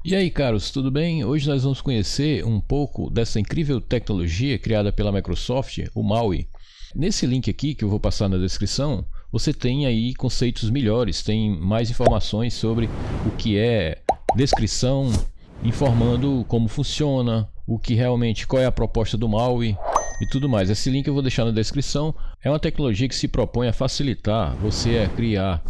E aí, caros, tudo bem? Hoje nós vamos conhecer um pouco dessa incrível tecnologia criada pela Microsoft, o MAUI. Nesse link aqui que eu vou passar na descrição, você tem aí conceitos melhores, tem mais informações sobre o que é descrição, informando como funciona, o que realmente, qual é a proposta do MAUI e tudo mais. Esse link eu vou deixar na descrição. É uma tecnologia que se propõe a facilitar você a criar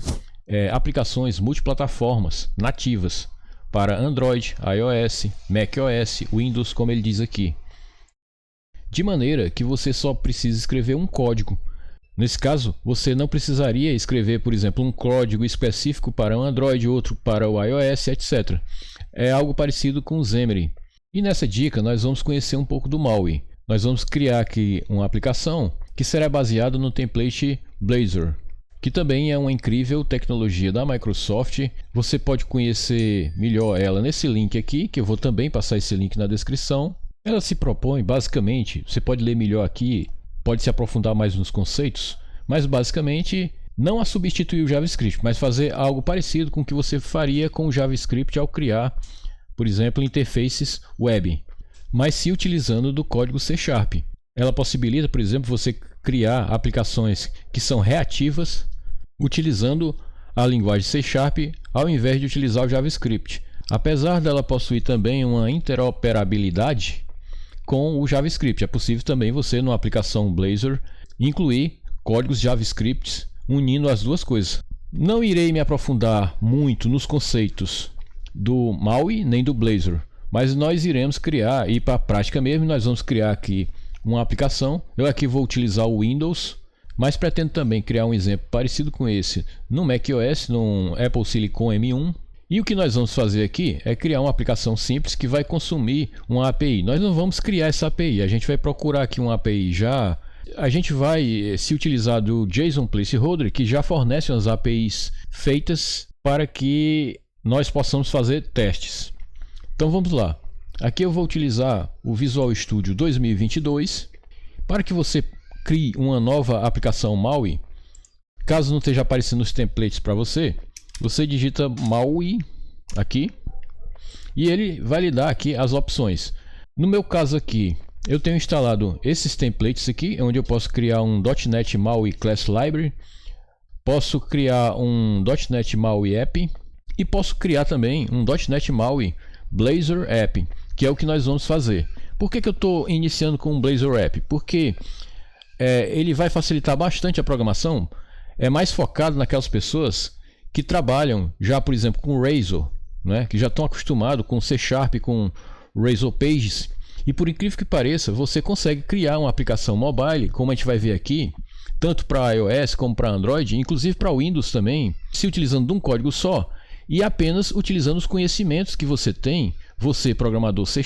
aplicações multiplataformas nativas para Android, iOS, macOS, Windows, como ele diz aqui. De maneira que você só precisa escrever um código. Nesse caso, você não precisaria escrever, por exemplo, um código específico para o Android, outro para o iOS, etc. É algo parecido com o Xamarin. E nessa dica nós vamos conhecer um pouco do MAUI. Nós vamos criar aqui uma aplicação que será baseada no template Blazor, que também é uma incrível tecnologia da Microsoft. Você pode conhecer melhor ela nesse link aqui, que eu vou também passar esse link na descrição. Ela se propõe basicamente, você pode ler melhor aqui, pode se aprofundar mais nos conceitos, mas basicamente não a substituir o JavaScript, mas fazer algo parecido com o que você faria com o JavaScript ao criar, por exemplo, interfaces web, mas se utilizando do código C#. Ela possibilita, por exemplo, você criar aplicações que são reativas utilizando a linguagem C# ao invés de utilizar o JavaScript. Apesar dela possuir também uma interoperabilidade com o JavaScript, é possível também você, numa aplicação Blazor, incluir códigos JavaScript unindo as duas coisas. Não irei me aprofundar muito nos conceitos do MAUI nem do Blazor, mas nós iremos criar, e para a prática mesmo, nós vamos criar aqui uma aplicação. Eu aqui vou utilizar o Windows, mas pretendo também criar um exemplo parecido com esse no macOS, no Apple Silicon M1. E o que nós vamos fazer aqui é criar uma aplicação simples que vai consumir uma API. Nós não vamos criar essa API, a gente vai procurar aqui uma API já. A gente vai se utilizar do JSON Placeholder, que já fornece umas APIs feitas para que nós possamos fazer testes. Então vamos lá. Aqui eu vou utilizar o Visual Studio 2022 para que você crie uma nova aplicação MAUI. Caso não esteja aparecendo os templates para você, você digita MAUI aqui e ele vai lhe dar aqui as opções. No meu caso aqui, eu tenho instalado esses templates aqui, onde eu posso criar um .NET MAUI Class Library, posso criar um .NET MAUI App e posso criar também um .NET MAUI Blazor App, que é o que nós vamos fazer. Por que eu estou iniciando com o Blazor App? Porque ele vai facilitar bastante a programação, é mais focado naquelas pessoas que trabalham já, por exemplo, com Razor, né? Que já estão acostumados com C#, com Razor Pages, e por incrível que pareça, você consegue criar uma aplicação mobile, como a gente vai ver aqui, tanto para iOS como para Android, inclusive para Windows também, se utilizando de um código só, e apenas utilizando os conhecimentos que você tem, você programador C#,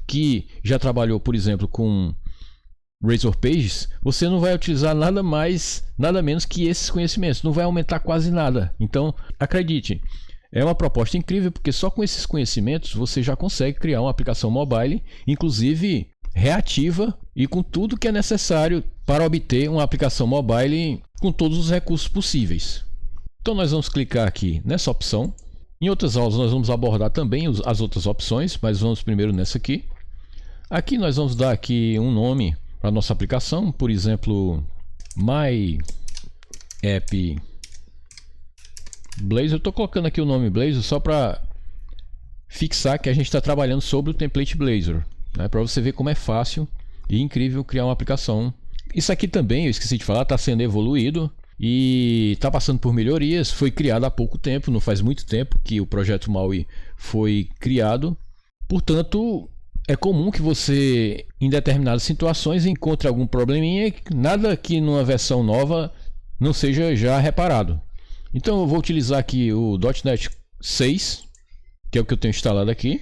que já trabalhou, por exemplo, com Razor Pages, você não vai utilizar nada mais, nada menos que esses conhecimentos, não vai aumentar quase nada. Então, acredite, é uma proposta incrível, porque só com esses conhecimentos você já consegue criar uma aplicação mobile, inclusive reativa e com tudo que é necessário para obter uma aplicação mobile com todos os recursos possíveis. Então nós vamos clicar aqui nessa opção. Em outras aulas nós vamos abordar também as outras opções, mas vamos primeiro nessa aqui. Aqui nós vamos dar aqui um nome para a nossa aplicação, por exemplo, My App Blazor. Eu estou colocando aqui o nome Blazor só para fixar que a gente está trabalhando sobre o template Blazor, né? Para você ver como é fácil e incrível criar uma aplicação. Isso aqui também, eu esqueci de falar, está sendo evoluído e está passando por melhorias. Foi criado há pouco tempo, não faz muito tempo que o projeto MAUI foi criado. Portanto, é comum que você, em determinadas situações, encontre algum probleminha, nada que numa versão nova não seja já reparado. Então eu vou utilizar aqui o .NET 6, que é o que eu tenho instalado aqui,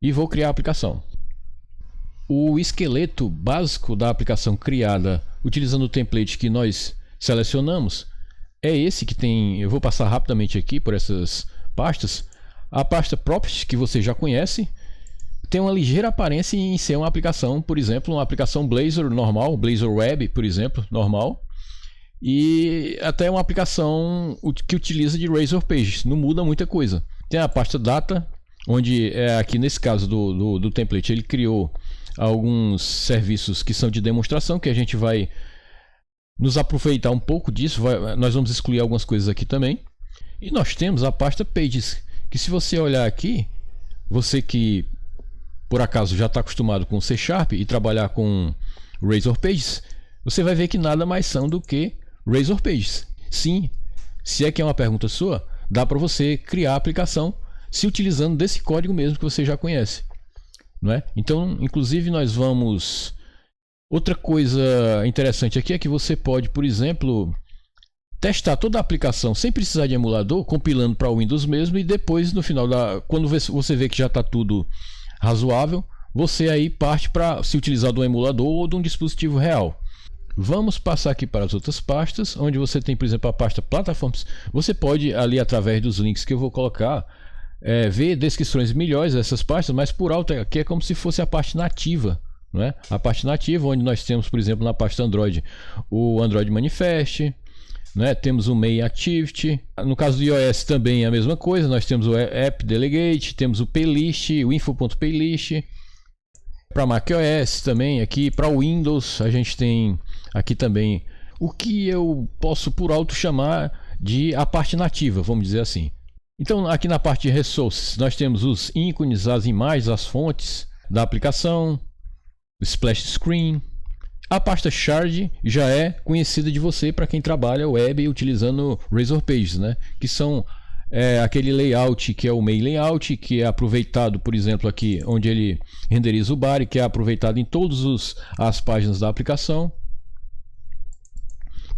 e vou criar a aplicação. O esqueleto básico da aplicação criada utilizando o template que nós selecionamos é esse que tem. Eu vou passar rapidamente aqui por essas pastas. A pasta Properties, que você já conhece, tem uma ligeira aparência em ser uma aplicação, por exemplo, uma aplicação Blazor normal, Blazor Web, por exemplo, normal, e até uma aplicação que utiliza de Razor Pages, não muda muita coisa. Tem a pasta Data, onde aqui nesse caso do template ele criou alguns serviços que são de demonstração, que a gente vai nos aproveitar um pouco disso. Nós vamos excluir algumas coisas aqui também. E nós temos a pasta Pages, que se você olhar aqui, você que por acaso já está acostumado com C# e trabalhar com Razor Pages, você vai ver que nada mais são do que Razor Pages. Sim, se é que é uma pergunta sua, dá para você criar a aplicação se utilizando desse código mesmo que você já conhece, não é? Então, inclusive, nós vamos... Outra coisa interessante aqui é que você pode, por exemplo, testar toda a aplicação sem precisar de emulador, compilando para o Windows mesmo, e depois, no final, quando você vê que já está tudo razoável, você aí parte para se utilizar do emulador ou de um dispositivo real. Vamos passar aqui para as outras pastas, onde você tem, por exemplo, a pasta Platforms. Você pode, ali através dos links que eu vou colocar, ver descrições melhores dessas pastas, mas por alto aqui é como se fosse a parte nativa, não é? A parte nativa, onde nós temos, por exemplo, na pasta Android, o Android Manifest, né? Temos o Main Activity. No caso do iOS também é a mesma coisa, nós temos o App Delegate, temos o Playlist, o Info.playlist. Para macOS também, aqui para o Windows a gente tem aqui também o que eu posso por alto chamar de a parte nativa, vamos dizer assim. Então aqui na parte de Resources nós temos os ícones, as imagens, as fontes da aplicação, o Splash Screen. A pasta Shard já é conhecida de você para quem trabalha web utilizando Razor Pages, né? Que são aquele layout que é o main layout, que é aproveitado, por exemplo, aqui onde ele renderiza o body, que é aproveitado em todas as páginas da aplicação.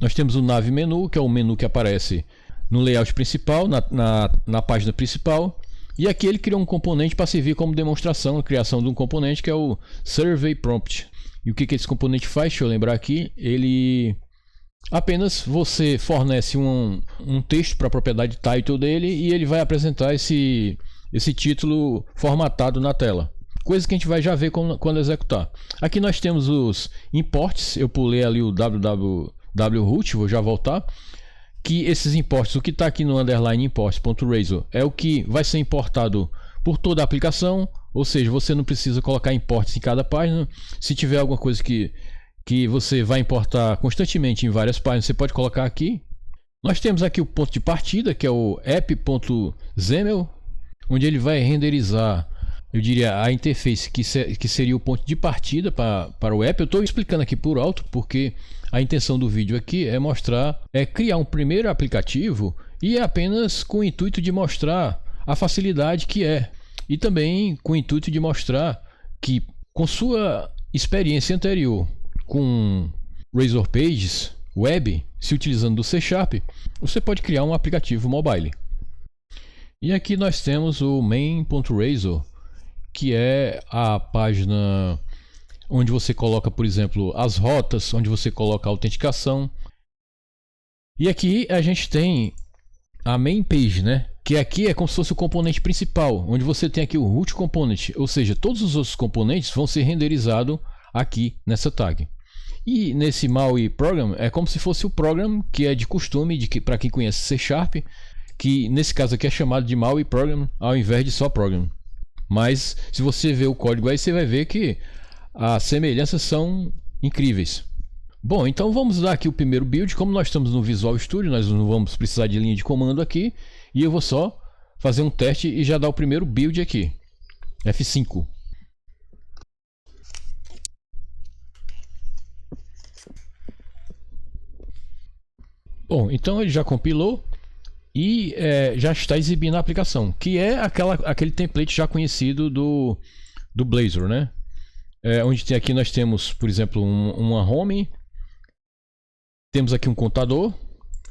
Nós temos o Nav Menu, que é o menu que aparece no layout principal, na página principal. E aqui ele criou um componente para servir como demonstração, a criação de um componente que é o Survey Prompt. E o que esse componente faz? Deixa eu lembrar aqui. Ele apenas você fornece um texto para a propriedade title dele e ele vai apresentar esse título formatado na tela. Coisa que a gente vai já ver quando executar. Aqui nós temos os imports. Eu pulei ali o www.root, vou já voltar. Que esses imports, o que está aqui no underline imports.razor é o que vai ser importado por toda a aplicação. Ou seja, você não precisa colocar imports em cada página. Se tiver alguma coisa que você vai importar constantemente em várias páginas, você pode colocar aqui. Nós temos aqui o ponto de partida, que é o app.xaml, onde ele vai renderizar, eu diria, a interface que seria o ponto de partida para o app. Eu estou explicando aqui por alto, porque a intenção do vídeo aqui é mostrar, criar um primeiro aplicativo e apenas com o intuito de mostrar a facilidade que é. E também com o intuito de mostrar que, com sua experiência anterior com Razor Pages Web, se utilizando do C#, você pode criar um aplicativo mobile. E aqui nós temos o main.razor, que é a página onde você coloca, por exemplo, as rotas, onde você coloca a autenticação. E aqui a gente tem a main page, né? Que aqui é como se fosse o componente principal, onde você tem aqui o root component, ou seja, todos os outros componentes vão ser renderizados aqui nessa tag. E nesse MAUI Program é como se fosse o program que é de costume, para quem conhece C#, que nesse caso aqui é chamado de MAUI Program ao invés de só Program. Mas se você ver o código aí, você vai ver que as semelhanças são incríveis. Bom, então vamos dar aqui o primeiro build. Como nós estamos no Visual Studio, nós não vamos precisar de linha de comando aqui. E eu vou só fazer um teste e já dar o primeiro build aqui. F5. Bom, então ele já compilou e já está exibindo a aplicação, que é aquele template já conhecido do Blazor, né? Onde aqui nós temos, por exemplo, uma home, temos aqui um contador,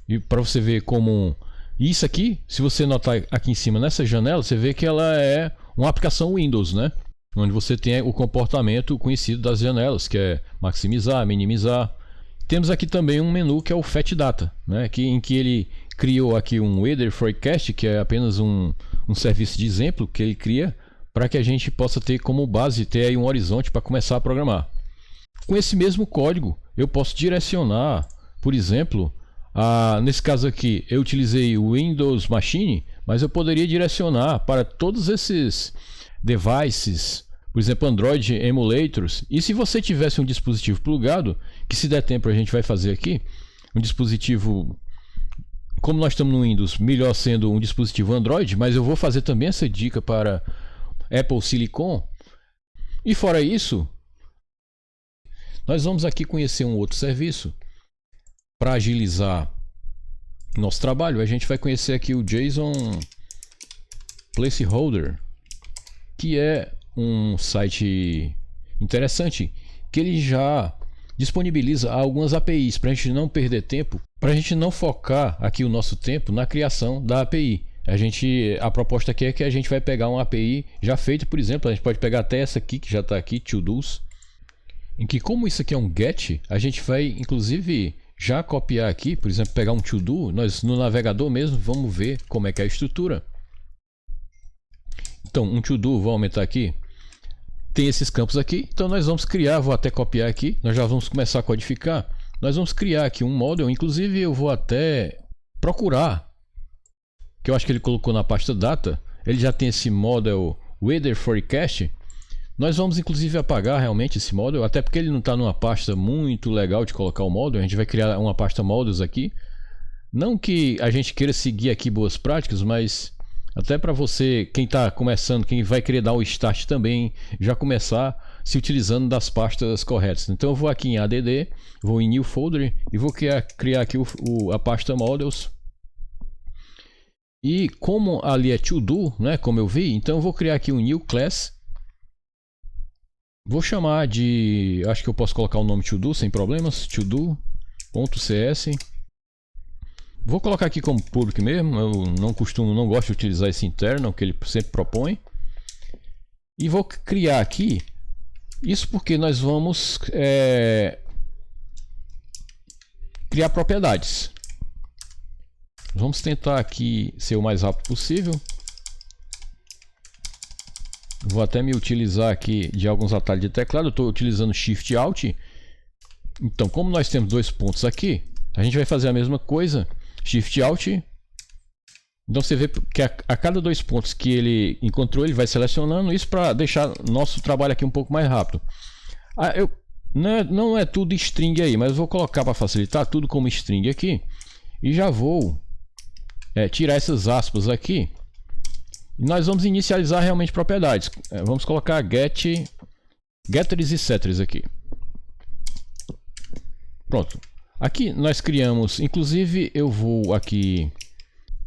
e para você ver como isso aqui, se você notar aqui em cima nessa janela, você vê que ela é uma aplicação Windows, né? Onde você tem o comportamento conhecido das janelas, que é maximizar, minimizar. Temos aqui também um menu que é o Fetch Data, né? Em que ele criou aqui um Weather Forecast, que é apenas um serviço de exemplo que ele cria para que a gente possa ter como base, ter aí um horizonte para começar a programar. Com esse mesmo código, eu posso direcionar, por exemplo, nesse caso aqui, eu utilizei o Windows Machine, mas eu poderia direcionar para todos esses devices, por exemplo, Android emulators. E se você tivesse um dispositivo plugado, que se der tempo a gente vai fazer aqui, um dispositivo, como nós estamos no Windows, melhor sendo um dispositivo Android, mas eu vou fazer também essa dica para Apple Silicon. E fora isso, nós vamos aqui conhecer um outro serviço para agilizar nosso trabalho. A gente vai conhecer aqui o JSON Placeholder, que é um site interessante, que ele já disponibiliza algumas APIs para a gente não perder tempo, para a gente não focar aqui o nosso tempo na criação da API. A proposta aqui é que a gente vai pegar uma API já feita, por exemplo, a gente pode pegar até essa aqui, que já está aqui, ToDo's, em que, como isso aqui é um GET, a gente vai inclusive já copiar aqui, por exemplo, pegar um ToDo, nós no navegador mesmo vamos ver como é que é a estrutura. Então, um ToDo, vou aumentar aqui, tem esses campos aqui, então nós vamos criar, vou até copiar aqui, nós já vamos começar a codificar, nós vvamos criar aqui um model, inclusive eu vou até procurar, que eu acho que ele colocou na pasta data, ele já tem esse model Weather Forecast. Nós vamos inclusive apagar realmente esse model, até porque ele não está numa pasta muito legal de colocar o model. A gente vai criar uma pasta models aqui. Não que a gente queira seguir aqui boas práticas, mas até para você, quem está começando, quem vai querer dar o start também, já começar se utilizando das pastas corretas. Então eu vou aqui em add, vou em new folder e vou criar aqui a pasta models. E como ali é ToDo, né, como eu vi, então eu vou criar aqui um new class. Vou chamar de, acho que eu posso colocar o nome ToDo sem problemas, todo.cs. Vou colocar aqui como público mesmo, eu não gosto de utilizar esse internal que ele sempre propõe. E vou criar aqui, isso porque nós vamos criar propriedades. Vamos tentar aqui ser o mais rápido possível. Vou até me utilizar aqui de alguns atalhos de teclado. Eu estou utilizando Shift Alt. Então, como nós temos dois pontos aqui, a gente vai fazer a mesma coisa. Shift Alt. Então você vê que a cada dois pontos que ele encontrou, ele vai selecionando isso para deixar nosso trabalho aqui um pouco mais rápido. Não é tudo string aí, mas eu vou colocar para facilitar tudo como string aqui. E já vou tirar essas aspas aqui. E nós vamos inicializar realmente propriedades. Vamos colocar getters e setters aqui. Pronto. Aqui nós criamos, inclusive eu vou aqui,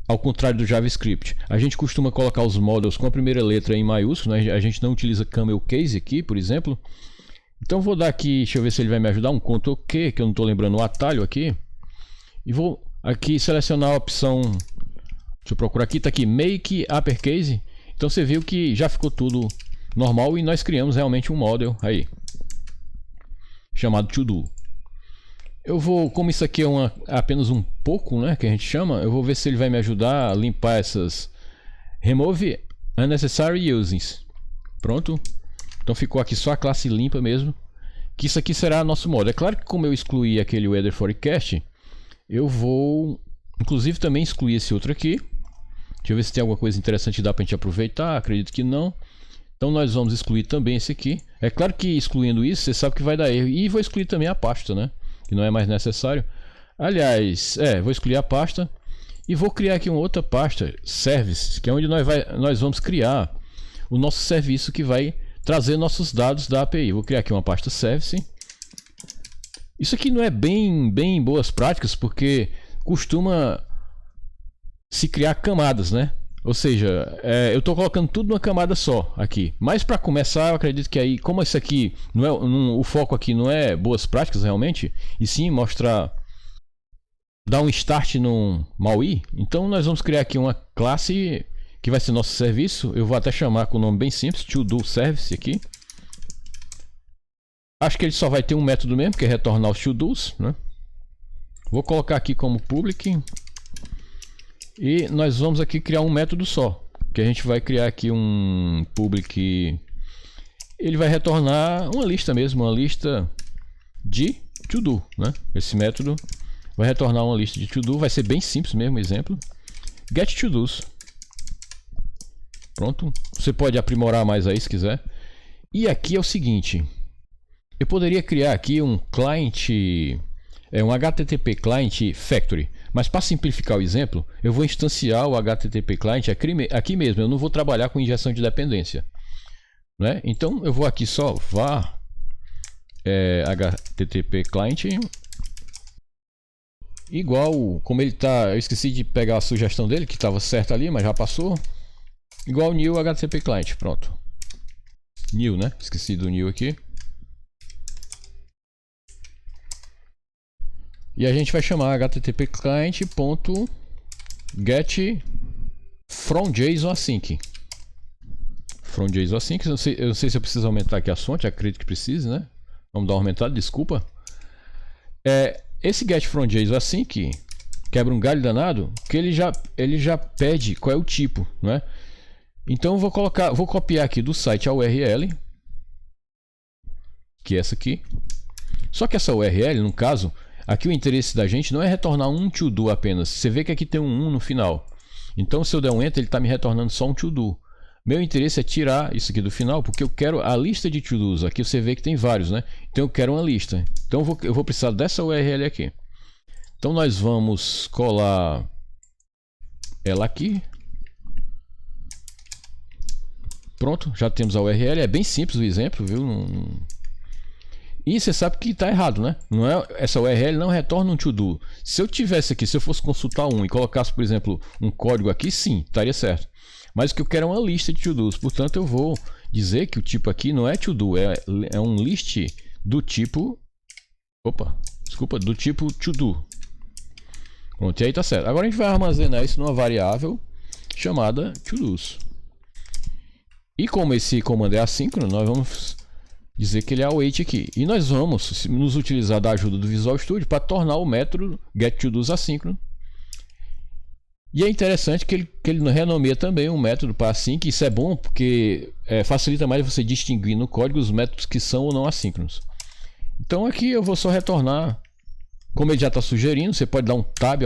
ao contrário do JavaScript, a gente costuma colocar os models com a primeira letra em maiúsculo, né? A gente não utiliza camel case aqui, por exemplo. Então vou dar aqui, deixa eu ver se ele vai me ajudar, um Ctrl Q, que eu não estou lembrando o atalho aqui. E vou aqui selecionar a opção, deixa eu procurar aqui, está aqui, Make Uppercase. Então você viu que já ficou tudo normal e nós criamos realmente um model aí, chamado ToDo. Eu vou, como isso aqui é apenas um pouco, né, que a gente chama, eu vou ver se ele vai me ajudar a limpar essas Remove Unnecessary Usings. Pronto. Então ficou aqui só a classe limpa mesmo, que isso aqui será nosso model. É claro que como eu excluí aquele Weather Forecast, eu vou inclusive também excluir esse outro aqui. Deixa eu ver se tem alguma coisa interessante que dá pra gente aproveitar. Acredito que não. Então nós vamos excluir também esse aqui. É claro que excluindo isso, você sabe que vai dar erro. E vou excluir também a pasta, né, que não é mais necessário. Aliás, vou excluir a pasta. E vou criar aqui uma outra pasta, Service, que é onde nós vamos criar o nosso serviço que vai trazer nossos dados da API. Vou criar aqui uma pasta Service. Isso aqui não é bem boas práticas, porque costuma se criar camadas, né? Ou seja, eu estou colocando tudo numa camada só aqui. Mas para começar, eu acredito que aí, como isso aqui o foco aqui não é boas práticas realmente, e sim mostrar, dar um start no MAUI, então nós vamos criar aqui uma classe que vai ser nosso serviço. Eu vou até chamar com o nome bem simples, ToDo Service aqui. Acho que ele só vai ter um método mesmo, que é retornar os ToDos, né? Vou colocar aqui como public. E nós vamos aqui criar um método só, que a gente vai criar aqui um public. Ele vai retornar uma lista mesmo, uma lista de ToDo, né? Esse método vai retornar uma lista de ToDo, vai ser bem simples mesmo, exemplo. Get ToDos. Pronto. Você pode aprimorar mais aí se quiser. E aqui é o seguinte. Eu poderia criar aqui um client, um HTTP Client Factory. Mas para simplificar o exemplo, eu vou instanciar o HTTP Client aqui mesmo. Eu não vou trabalhar com injeção de dependência, né? Então eu vou aqui só var HTTP Client igual, como ele tá, eu esqueci de pegar a sugestão dele que estava certa ali, mas já passou. Igual new HTTP Client, pronto. New, né? Esqueci do new aqui. E a gente vai chamar http client.get from JSON async. From JSON async. Eu não sei se eu preciso aumentar aqui a fonte, acredito que precise, né? Vamos dar uma aumentada, desculpa. Esse get from JSON async quebra um galho danado, que ele já pede qual é o tipo, né? Então eu vou copiar aqui do site a URL, que é essa aqui. Só que essa URL, no caso, aqui o interesse da gente não é retornar um to do apenas. Você vê que aqui tem um no final. Então se eu der um enter, ele está me retornando só um to do. Meu interesse é tirar isso aqui do final, porque eu quero a lista de to dos. Aqui você vê que tem vários, né? Então eu quero uma lista. Então eu vou precisar dessa URL aqui. Então nós vamos colar ela aqui. Pronto, já temos a URL. É bem simples o exemplo, viu? E você sabe que está errado, né? Não é, essa URL não retorna um to do. Se eu tivesse aqui, se eu fosse consultar e colocasse, por exemplo, um código aqui, sim, estaria certo. Mas o que eu quero é uma lista de to dos. Portanto, eu vou dizer que o tipo aqui não é to do, é um list do tipo. Opa, desculpa, do tipo to do. Pronto, e aí tá certo. Agora a gente vai armazenar isso numa variável chamada to dos. E como esse comando é assíncrono, nós vamos dizer que ele é await aqui. E nós vamos nos utilizar da ajuda do Visual Studio para tornar o método getToDos assíncrono. E é interessante que ele renomeia também um método para async. Isso é bom porque facilita mais você distinguir no código os métodos que são ou não assíncronos. Então aqui eu vou só retornar, como ele já está sugerindo, você pode dar um tab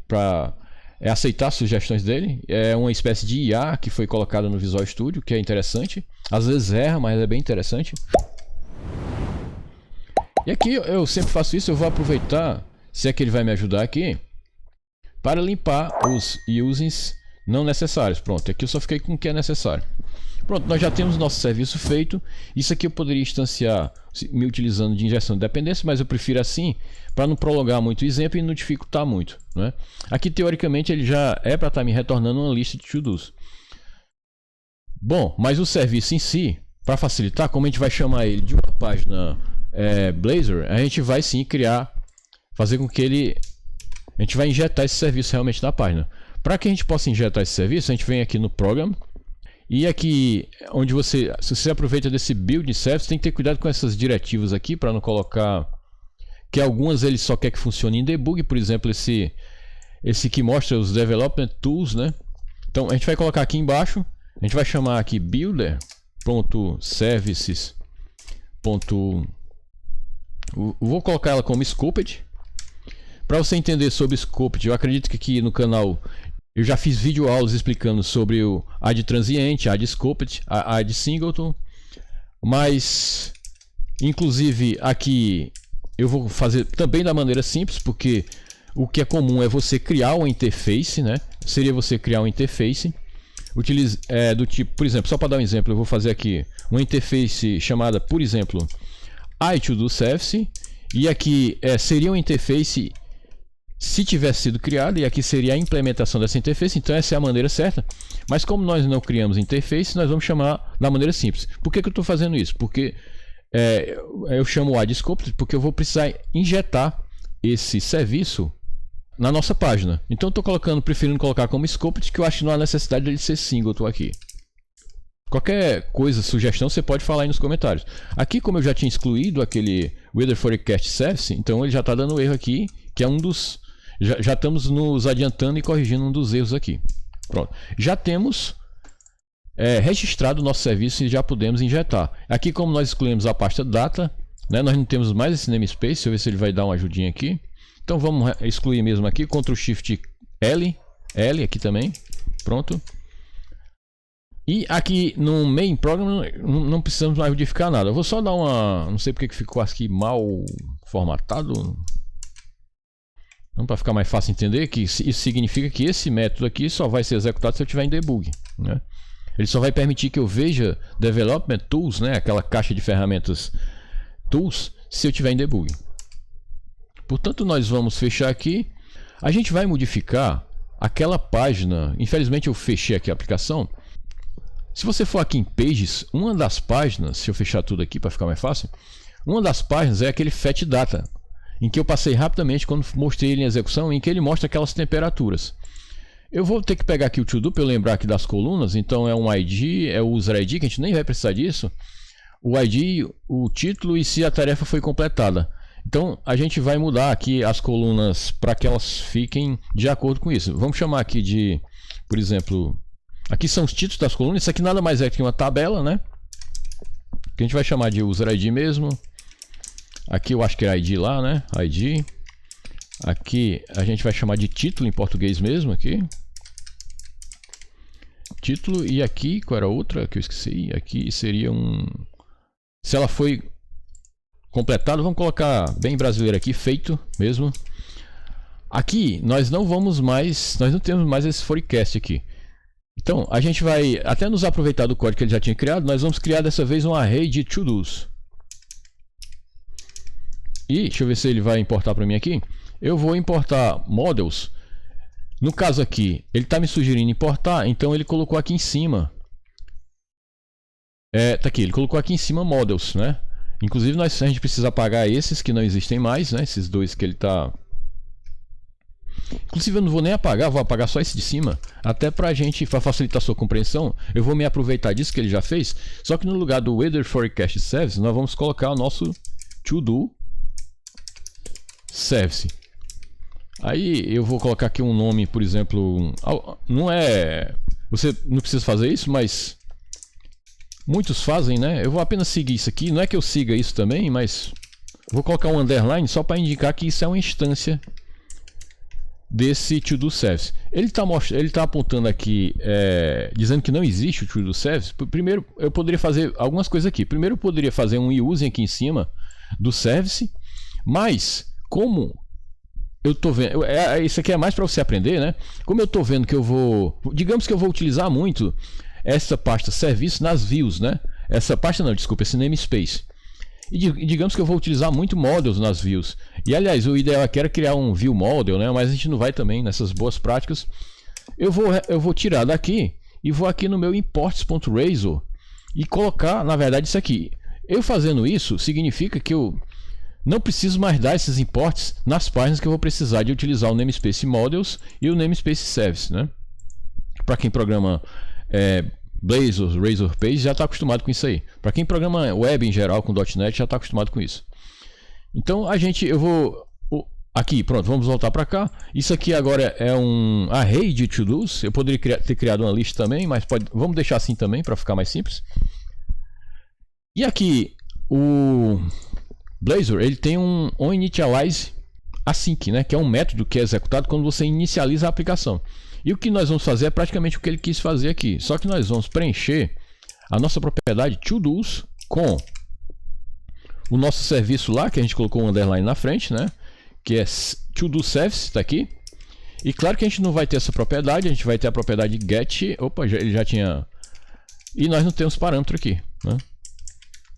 para aceitar as sugestões dele. É uma espécie de IA que foi colocada no Visual Studio, que é interessante. Às vezes erra, mas é bem interessante. E aqui eu sempre faço isso, eu vou aproveitar, se é que ele vai me ajudar aqui, para limpar os usings não necessários. Pronto, aqui eu só fiquei com o que é necessário. Pronto, nós já temos nosso serviço feito. Isso aqui eu poderia instanciar me utilizando de injeção de dependência, mas eu prefiro assim, para não prolongar muito o exemplo e não dificultar muito, né? Aqui teoricamente ele já é para estar me retornando uma lista de to-dos. Bom, mas o serviço em si, para facilitar, como a gente vai chamar ele de uma página Blazor, a gente vai sim fazer com que a gente vai injetar esse serviço realmente na página. Para que a gente possa injetar esse serviço, a gente vem aqui no Program. E aqui, se você aproveita desse Build Service, tem que ter cuidado com essas diretivas aqui, para não colocar que algumas ele só quer que funcione em debug. Por exemplo, esse que mostra os Development Tools, né? Então a gente vai colocar aqui embaixo, a gente vai chamar aqui builder.services. Vou colocar ela como Scoped. Para você entender sobre Scoped, eu acredito que aqui no canal eu já fiz vídeo aulas explicando sobre o add transiente, add scoped, add singleton, mas inclusive aqui eu vou fazer também da maneira simples, porque o que é comum é você criar uma interface, né? Seria você criar uma interface do tipo, por exemplo, só para dar um exemplo, eu vou fazer aqui uma interface chamada, por exemplo, iToDoService, e aqui seria uma interface se tivesse sido criada, e aqui seria a implementação dessa interface. Então essa é a maneira certa, mas como nós não criamos interface, nós vamos chamar da maneira simples. Por que eu estou fazendo isso? Porque eu chamo o add scope, porque eu vou precisar injetar esse serviço na nossa página. Então eu estou preferindo colocar como scope, que eu acho que não há necessidade de ele ser singleton aqui. Qualquer coisa, sugestão, você pode falar aí nos comentários. Aqui, como eu já tinha excluído aquele Weather Forecast Service, então ele já está dando erro aqui, que é um dos... Já estamos nos adiantando e corrigindo um dos erros aqui. Pronto. Já temos registrado o nosso serviço e já podemos injetar. Aqui, como nós excluímos a pasta data, né, nós não temos mais esse namespace. Deixa eu ver se ele vai dar uma ajudinha aqui. Então vamos excluir mesmo aqui. Ctrl Shift L aqui também. Pronto. E aqui no main program não precisamos mais modificar nada. Eu vou só dar uma... Não sei porque que ficou aqui mal formatado. Então, para ficar mais fácil entender, que isso significa que esse método aqui só vai ser executado se eu estiver em debug, né? Ele só vai permitir que eu veja Development Tools, né? Aquela caixa de ferramentas Tools, se eu estiver em debug. Portanto, nós vamos fechar aqui. A gente vai modificar aquela página. Infelizmente eu fechei aqui a aplicação. Se você for aqui em Pages, uma das páginas, se eu fechar tudo aqui para ficar mais fácil, uma das páginas é aquele Fetch Data, em que eu passei rapidamente quando mostrei ele em execução, em que ele mostra aquelas temperaturas. Eu vou ter que pegar aqui o to-do para eu lembrar aqui das colunas. Então é um ID, é o user ID, que a gente nem vai precisar disso. O ID, o título e se a tarefa foi completada. Então a gente vai mudar aqui as colunas para que elas fiquem de acordo com isso. Vamos chamar aqui de, por exemplo, aqui são os títulos das colunas. Isso aqui nada mais é que uma tabela, né? Que a gente vai chamar de user ID mesmo. Aqui eu acho que é ID lá, né? ID. Aqui a gente vai chamar de título em português mesmo aqui. Título. E aqui, qual era a outra que eu esqueci? Aqui seria um... Se ela foi completada, vamos colocar bem brasileiro aqui, feito mesmo. Aqui nós não vamos mais, nós não temos mais esse forecast aqui. Então a gente vai até nos aproveitar do código que ele já tinha criado. Nós vamos criar dessa vez um array de to-dos. E deixa eu ver se ele vai importar para mim aqui. Eu vou importar models. No caso aqui, ele está me sugerindo importar, então ele colocou aqui em cima. Tá aqui, ele colocou aqui em cima models, né? Inclusive a gente precisa apagar esses que não existem mais, né? Esses dois que ele está... Inclusive eu não vou nem apagar, vou apagar só esse de cima. Até para facilitar a sua compreensão, eu vou me aproveitar disso que ele já fez. Só que no lugar do Weather Forecast Service, nós vamos colocar o nosso To-Do Service. Aí eu vou colocar aqui um nome, por exemplo, não é... Você não precisa fazer isso, mas muitos fazem, né? Eu vou apenas seguir isso aqui. Não é que eu siga isso também, mas vou colocar um underline só para indicar que isso é uma instância desse To-Do Service. Ele tá apontando aqui, dizendo que não existe o To-Do Service. Primeiro, eu poderia fazer algumas coisas aqui. Primeiro, eu poderia fazer um using aqui em cima do service, mas como eu tô vendo, isso aqui é mais para você aprender, né? Como eu tô vendo que eu vou, digamos que eu vou utilizar muito essa pasta serviço nas views, né? Essa pasta não, desculpa, esse namespace. E digamos que eu vou utilizar muito models nas views. E aliás, o ideal aqui era criar um view model, né? Mas a gente não vai também nessas boas práticas. Eu vou tirar daqui e vou aqui no meu imports.razor e colocar, na verdade, isso aqui. Eu fazendo isso significa que eu não preciso mais dar esses imports nas páginas que eu vou precisar de utilizar o namespace models e o namespace service, né? Para quem programa Blazor, Razor Page já está acostumado com isso aí. Para quem programa web em geral com .NET já está acostumado com isso. Então eu vou aqui, pronto, vamos voltar para cá. Isso aqui agora é um array de to-dos. Eu poderia ter criado uma lista também, mas vamos deixar assim também para ficar mais simples. E aqui o Blazor, ele tem um onInitialize async, né, que é um método que é executado quando você inicializa a aplicação. E o que nós vamos fazer é praticamente o que ele quis fazer aqui. Só que nós vamos preencher a nossa propriedade to-dos com o nosso serviço lá, que a gente colocou um underline na frente, né, que é to-do service, está aqui. E claro que a gente não vai ter essa propriedade, a gente vai ter a propriedade get. Opa, ele já tinha... E nós não temos parâmetro aqui, né?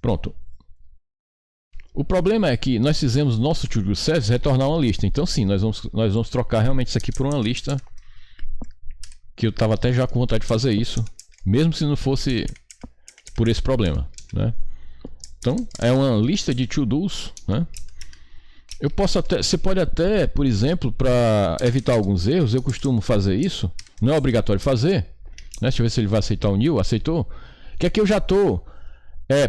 Pronto. O problema é que nós fizemos nosso to-do service retornar uma lista. Então sim, nós vamos trocar realmente isso aqui por uma lista. Que eu estava até já com vontade de fazer isso, mesmo se não fosse por esse problema, né? Então é uma lista de to-dos, né? Você pode até, por exemplo, para evitar alguns erros, eu costumo fazer isso. Não é obrigatório fazer, né? Deixa eu ver se ele vai aceitar o new. Aceitou? Que aqui eu já estou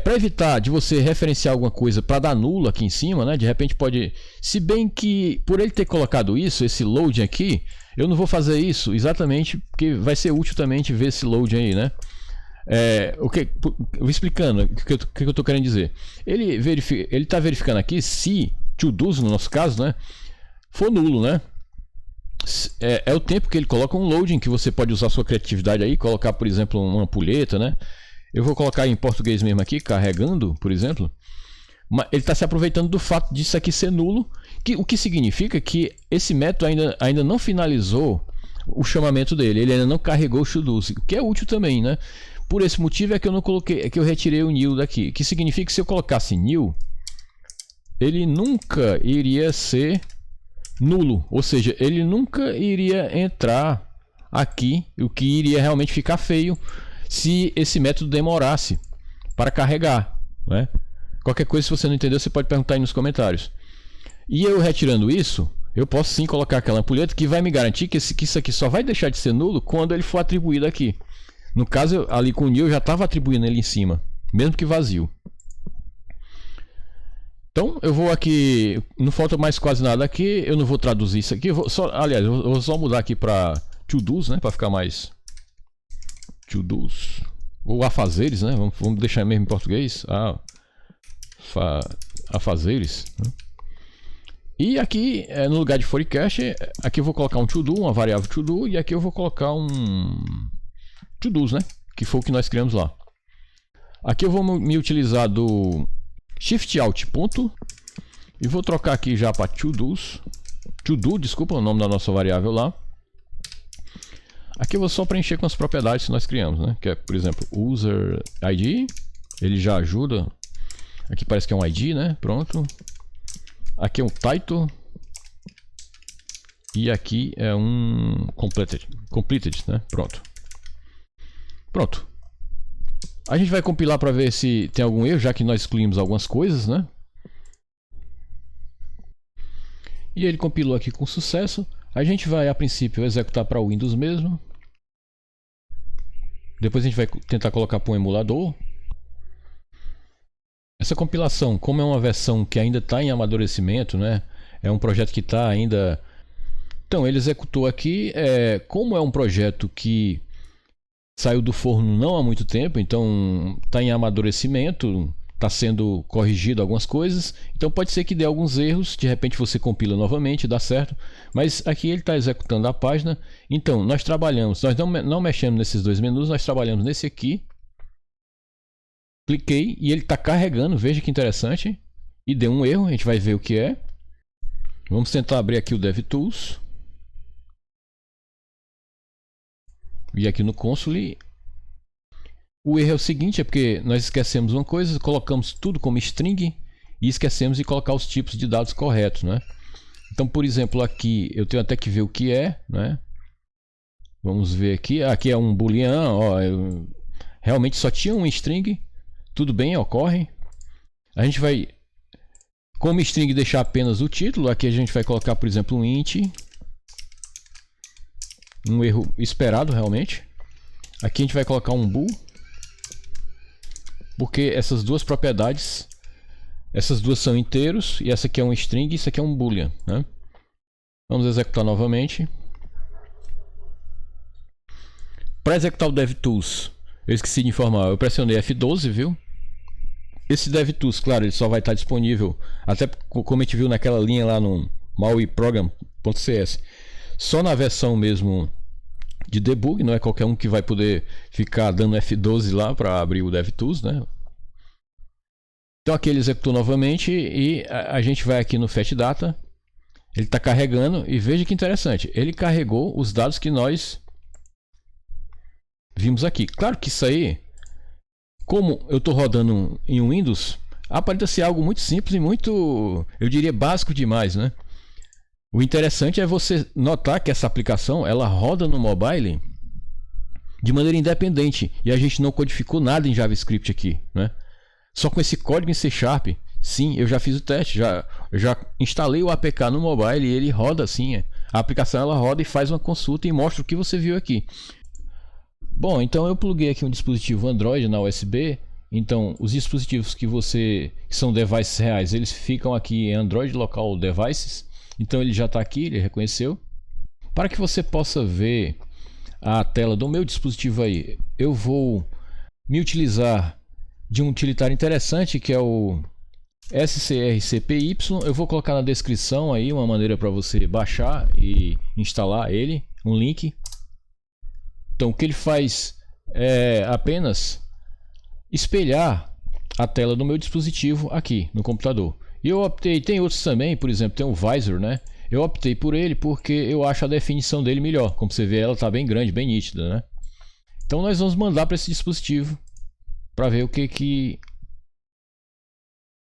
para evitar de você referenciar alguma coisa para dar nulo aqui em cima, né? De repente pode... Se bem que por ele ter colocado isso, esse loading aqui, eu não vou fazer isso exatamente porque vai ser útil também de ver esse loading aí, né? Eu vou explicando o que eu estou querendo dizer. Ele está verificando aqui se to-dos, no nosso caso, né, for nulo, né? É o tempo que ele coloca um loading, que você pode usar sua criatividade aí, colocar, por exemplo, uma ampulheta, né? Eu vou colocar em português mesmo aqui, carregando, por exemplo. Mas ele está se aproveitando do fato disso aqui ser nulo, o que significa que esse método ainda não finalizou o chamamento dele, ele ainda não carregou o to-dos, o que é útil também, né? Por esse motivo é que eu não coloquei, é que eu retirei o new daqui, que significa que se eu colocasse new, ele nunca iria ser nulo, ou seja, ele nunca iria entrar aqui, o que iria realmente ficar feio se esse método demorasse para carregar, né? Qualquer coisa, se você não entendeu, você pode perguntar aí nos comentários. E eu retirando isso, eu posso sim colocar aquela ampulheta que vai me garantir que isso aqui só vai deixar de ser nulo quando ele for atribuído aqui. No caso, ali com o new eu já estava atribuindo ele em cima, mesmo que vazio. Então eu vou aqui, não falta mais quase nada aqui, eu não vou traduzir isso aqui, aliás, eu vou só mudar aqui para to-dos, né, para ficar mais to-dos, ou afazeres, né, vamos deixar mesmo em português, afazeres, né? E aqui, no lugar de forecast, aqui eu vou colocar um to-do, uma variável to-do, e aqui eu vou colocar um to-dos, né, que foi o que nós criamos lá. Aqui eu vou me utilizar do Shift Alt ponto e vou trocar aqui já para to-dos, to-do, desculpa, o nome da nossa variável lá. Aqui eu vou só preencher com as propriedades que nós criamos, né? Que é, por exemplo, user ID, ele já ajuda. Aqui parece que é um ID, né? Pronto. Aqui é um title e aqui é um completed, né? Pronto. A gente vai compilar para ver se tem algum erro, já que nós excluímos algumas coisas, né? E ele compilou aqui com sucesso. A gente vai, a princípio, executar para o Windows mesmo. Depois a gente vai tentar colocar para um emulador. Essa compilação, como é uma versão que ainda está em amadurecimento, né? É um projeto que está ainda... Então, ele executou aqui. Como é um projeto que saiu do forno não há muito tempo, então está em amadurecimento, está sendo corrigido algumas coisas, então pode ser que dê alguns erros, de repente você compila novamente, dá certo, mas aqui ele está executando a página. Então nós não mexemos nesses dois menus, nós trabalhamos nesse aqui, cliquei e ele está carregando, veja que interessante, e deu um erro, a gente vai ver o que é. Vamos tentar abrir aqui o DevTools. E aqui no console, o erro é o seguinte, é porque nós esquecemos uma coisa, colocamos tudo como string e esquecemos de colocar os tipos de dados corretos, né? Então, por exemplo, aqui eu tenho até que ver o que é, né? Vamos ver aqui, aqui é um boolean, ó, realmente só tinha um string, tudo bem, ocorre. A gente vai, como string, deixar apenas o título, aqui a gente vai colocar, por exemplo, um int. Um erro esperado realmente. Aqui a gente vai colocar um bool, porque essas duas propriedades, essas duas são inteiros e essa aqui é um string e isso aqui é um boolean, né? Vamos executar novamente. Para executar o DevTools, eu esqueci de informar, eu pressionei F12, viu? Esse DevTools, claro, ele só vai estar disponível, até como a gente viu naquela linha lá no mauiprogram.cs, só na versão mesmo de debug, não é qualquer um que vai poder ficar dando F12 lá para abrir o DevTools, né? Então aqui ele executou novamente e a gente vai aqui no Fetch Data, ele está carregando e veja que interessante, ele carregou os dados que nós vimos aqui. Claro que isso aí, como eu estou rodando em Windows, aparenta ser algo muito simples e muito, eu diria, básico demais, né? O interessante é você notar que essa aplicação ela roda no mobile de maneira independente e a gente não codificou nada em JavaScript aqui, né? Só com esse código em C#, sim, eu já fiz o teste, eu já instalei o APK no mobile e ele roda assim. A aplicação ela roda e faz uma consulta e mostra o que você viu aqui. Bom, então eu pluguei aqui um dispositivo Android na USB. Então os dispositivos que são devices reais, eles ficam aqui em Android Local Devices. Então ele já está aqui, ele reconheceu. Para que você possa ver a tela do meu dispositivo aí, eu vou me utilizar de um utilitário interessante que é o SCRCPY, eu vou colocar na descrição aí uma maneira para você baixar e instalar ele, um link. Então o que ele faz é apenas espelhar a tela do meu dispositivo aqui no computador. E eu optei, tem outros também, por exemplo, tem o Visor, né? Eu optei por ele porque eu acho a definição dele melhor. Como você vê, ela está bem grande, bem nítida, né? Então nós vamos mandar para esse dispositivo para ver o que ele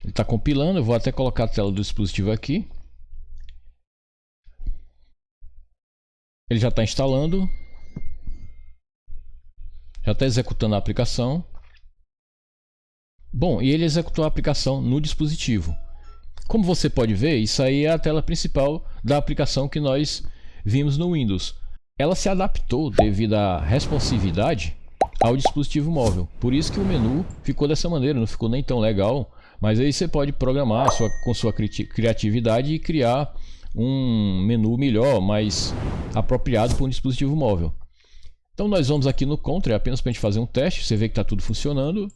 está compilando. Eu vou até colocar a tela do dispositivo aqui. Ele já está instalando. Já está executando a aplicação. Bom, e ele executou a aplicação no dispositivo. Como você pode ver, isso aí é a tela principal da aplicação que nós vimos no Windows. Ela se adaptou devido à responsividade ao dispositivo móvel. Por isso que o menu ficou dessa maneira, não ficou nem tão legal. Mas aí você pode programar com sua criatividade e criar um menu melhor, mais apropriado para um dispositivo móvel. Então nós vamos aqui no Contra, apenas para a gente fazer um teste. Você vê que está tudo funcionando.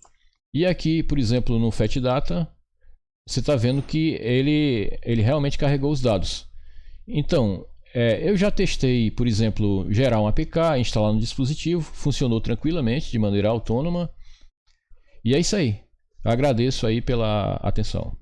E aqui, por exemplo, no FetData, você está vendo que ele realmente carregou os dados. Então, eu já testei, por exemplo, gerar um APK, instalar no dispositivo, funcionou tranquilamente, de maneira autônoma. E é isso aí. Eu agradeço aí pela atenção.